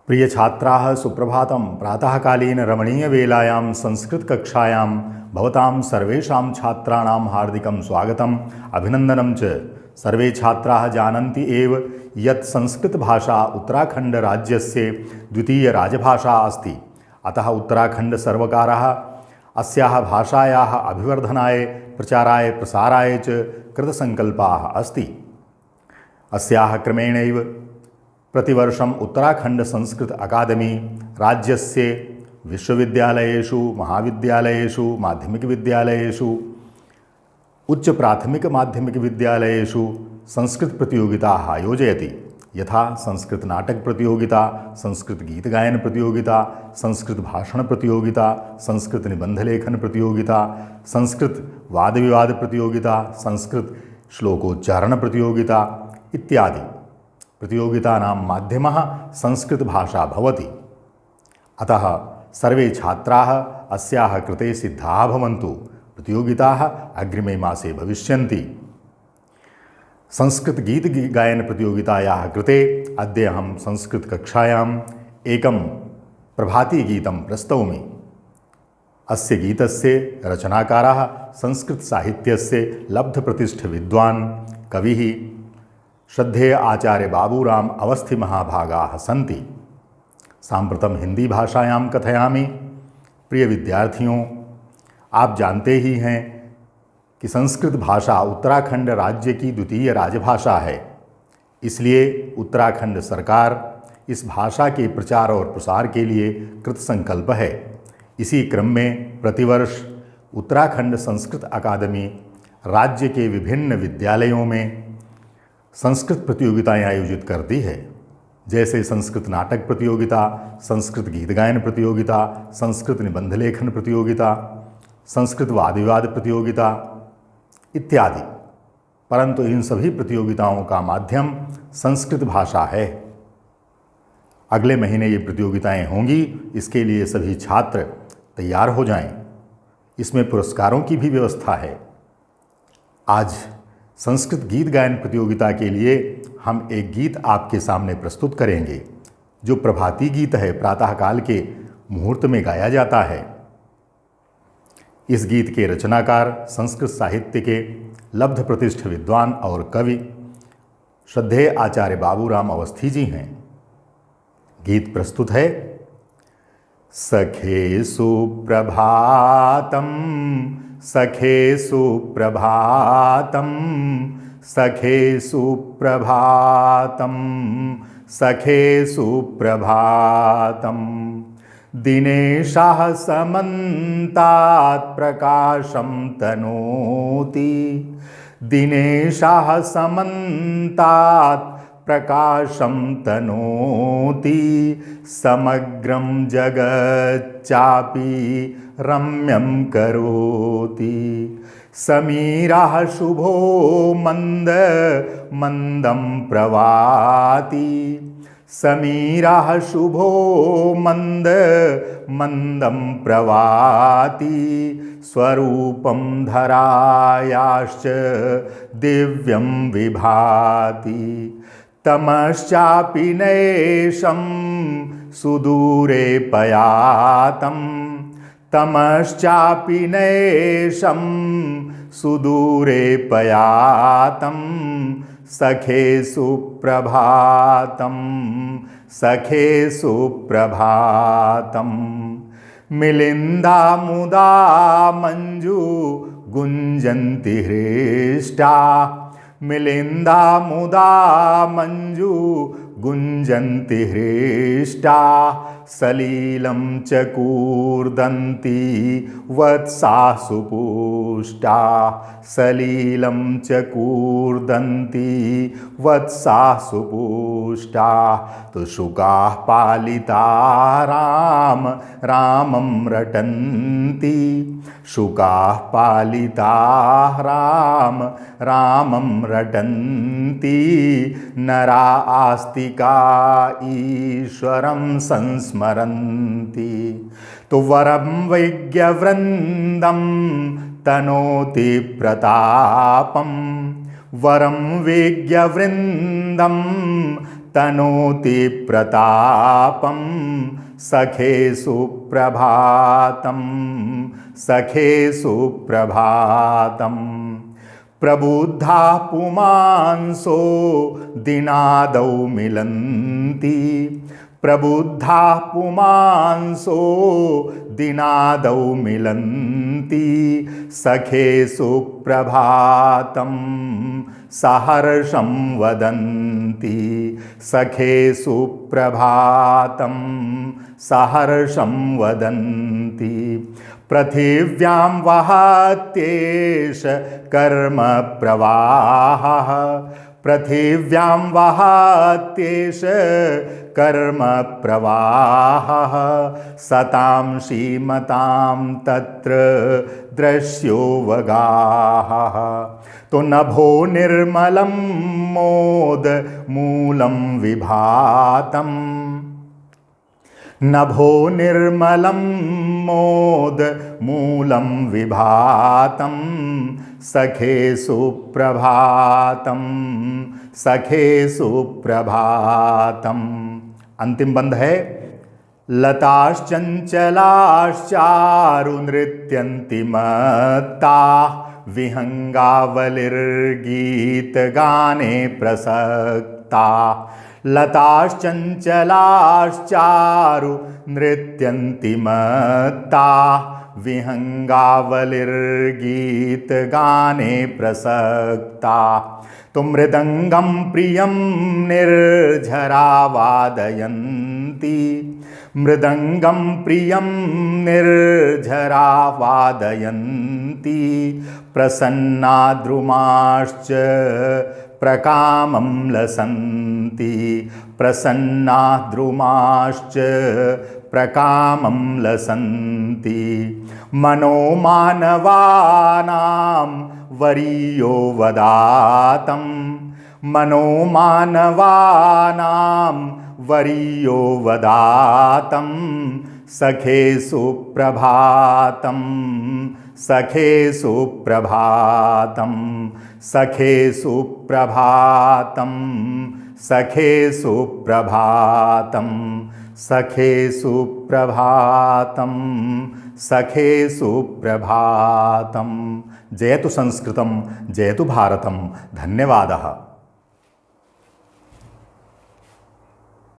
प्रिय छात्राः सुप्रभातं। प्रातःकालीन रमणीयवेलायां संस्कृतकक्षायां भवतां सर्वेषां छात्राणां हार्दिकं स्वागतम् अभिनन्दनं च। सर्वे छात्राः जानन्ति एव यत् संस्कृतभाषा उत्तराखण्डराज्यस्य द्वितीयराजभाषा अस्ति। अतः उत्तराखण्डसर्वकारः अस्याः भाषायाः अभिवर्धनाय प्रचाराय प्रसाराय च कृतसङ्कल्पः अस्ति। अस्याः क्रमेणैव प्रतिवर्षम् उत्तराखण्ड संस्कृत अकादमी राज्यस्य विश्वविद्यालयेषु, महाविद्यालयेषु, माध्यमिकविद्यालयेषु, उच्च प्राथमिक माध्यमिक विद्यालयेषु संस्कृत प्रतियोगिताः आयोजयति। यथा संस्कृत नाटक प्रतियोगिता, संस्कृत गीत गायन प्रतियोगिता, संस्कृत भाषण प्रतियोगिता, संस्कृत निबंध लेखन प्रतियोगिता, संस्कृत वाद विवाद प्रतियोगिता, संस्कृत श्लोकोच्चारण प्रतियोगिता इत्यादि प्रतियोगितानां माध्यमः संस्कृतभाषा भवति। अतः सर्वे छात्राः अस्याः कृते सिद्धाः भवन्तु। प्रतियोगिताः अग्रिमे मासे भविष्यन्ति। संस्कृत गीत गायन प्रतियोगितायाः कृते अद्य अहं संस्कृतकक्षायाम् एकं प्रभाती गीतं प्रस्तौमि। अस्य गीतस्य रचनाकारः संस्कृतसाहित्यस्य लब्धप्रतिष्ठविद्वान् कविः श्रद्धेय आचार्य बाबूराम अवस्थी महाभागाः सन्ति। साम्प्रतं हिंदी भाषायां कथयामि। प्रिय विद्यार्थियों, आप जानते ही हैं कि संस्कृत भाषा उत्तराखंड राज्य की द्वितीय राजभाषा है। इसलिए उत्तराखंड सरकार इस भाषा के प्रचार और प्रसार के लिए कृतसंकल्प है। इसी क्रम में प्रतिवर्ष उत्तराखंड संस्कृत अकादमी राज्य के विभिन्न विद्यालयों में संस्कृत प्रतियोगिताएं आयोजित करती है। जैसे संस्कृत नाटक प्रतियोगिता, संस्कृत गीत गायन प्रतियोगिता, संस्कृत निबंध लेखन प्रतियोगिता, संस्कृत वाद विवाद प्रतियोगिता इत्यादि। परंतु इन सभी प्रतियोगिताओं का माध्यम संस्कृत भाषा है। अगले महीने ये प्रतियोगिताएं होंगी। इसके लिए सभी छात्र तैयार हो जाएं। इसमें पुरस्कारों की भी व्यवस्था है। आज संस्कृत गीत गायन प्रतियोगिता के लिए हम एक गीत आपके सामने प्रस्तुत करेंगे, जो प्रभाती गीत है, प्रातःकाल के मुहूर्त में गाया जाता है। इस गीत के रचनाकार संस्कृत साहित्य के लब्ध प्रतिष्ठ विद्वान और कवि श्रद्धेय आचार्य बाबूराम अवस्थी जी हैं। गीत प्रस्तुत है। सखे सुप्रभातम, सखे सुप्रभातम, सखे सुप्रभातम, सखे सुप्रभातम। दिनेशः समन्तात् प्रकाशं तनोति, दिनेशः समन्तात् प्रकाशं तनोति। समग्रं जगच्चापि रम्यं करोति। समीरः शुभो मंद मंदं प्रवाति, समीरः शुभो मंद मंदं प्रवाति। स्वरूपं धरायाश्च दिव्यं विभाति। तमश्चापि नैशं सुदूरे पयातं, तमश्चापि नैशं सुदूरे पयातं। सखे सुप्रभातं, सखे सुप्रभातं। मिलिन्दा मुदा मंजू गुंजन्ति हृष्टा, मिलिन्दा मुदा मंजू गुंजन्ति हृष्टा। सलीलं च कूर्दन्ति वत्साः सुपुष्टा, सलीलं च कूर्दन्ति वत्साः सुपुष्टा। तुषुकाः पालिता राम रामं रटन्ति, शुकाः पालिता राम रामं रटन्ति। नरा आस्तिका ईश्वरं संस्मरन्ति। तो वरं वैज्ञवृन्दं तनोति प्रतापं, वरं वैज्ञवृन्दं तनोति प्रतापं सखे सुप्रभातं सखे सुप्रभातम् प्रबुद्धा पुमांसो दिनादौ मिलन्ति प्रबुद्धा पुमांसो दिनादौ मिलन्ति सखे सुप्रभातं सहर्षं वदन्ति सखे सुप्रभातं सहर्षं वदन्ति पृथिव्यां वहत्येष कर्म प्रवाहः पृथिव्यां वहत्येष कर्म प्रवाहः सतां श्रीमतां तत्र दृश्यो वगाहः तो नभो निर्मलं मोद मूलं विभातम् नभो निर्मलं मोद मूलं विभातं सखे सुप्रभातं सखे सुप्रभातम्। अंतिम बंध है लताश्चञ्चलाश्चारु नृत्यन्ति मत्ताः विहंगावलिर्गीतगाने प्रसक्ता लताश्चञ्चलाश्चारु नृत्यन्ति मत्ताः विहंगावलिर्गीतगाने प्रसक्ता तो मृदंगं प्रियं निर्झरा वादयन्ति मृदंगं प्रियं निर्झरा वादयन्ति प्रसन्ना द्रुमाश्च प्रकामं लसन्ति प्रसन्ना द्रुमाश्च प्रकामं लसन्ति मनो मानवानां वरीयो वदातं मनो मानवानां वरीयो वदातं सखे सुप्रभातं सखे सुप्रभातं सखे सुप्रभातं सखे सुप्रभातं सखे सुप्रभातं सखे सुप्रभातं। जयतु संस्कृतं जयतु भारतं। धन्यवादः।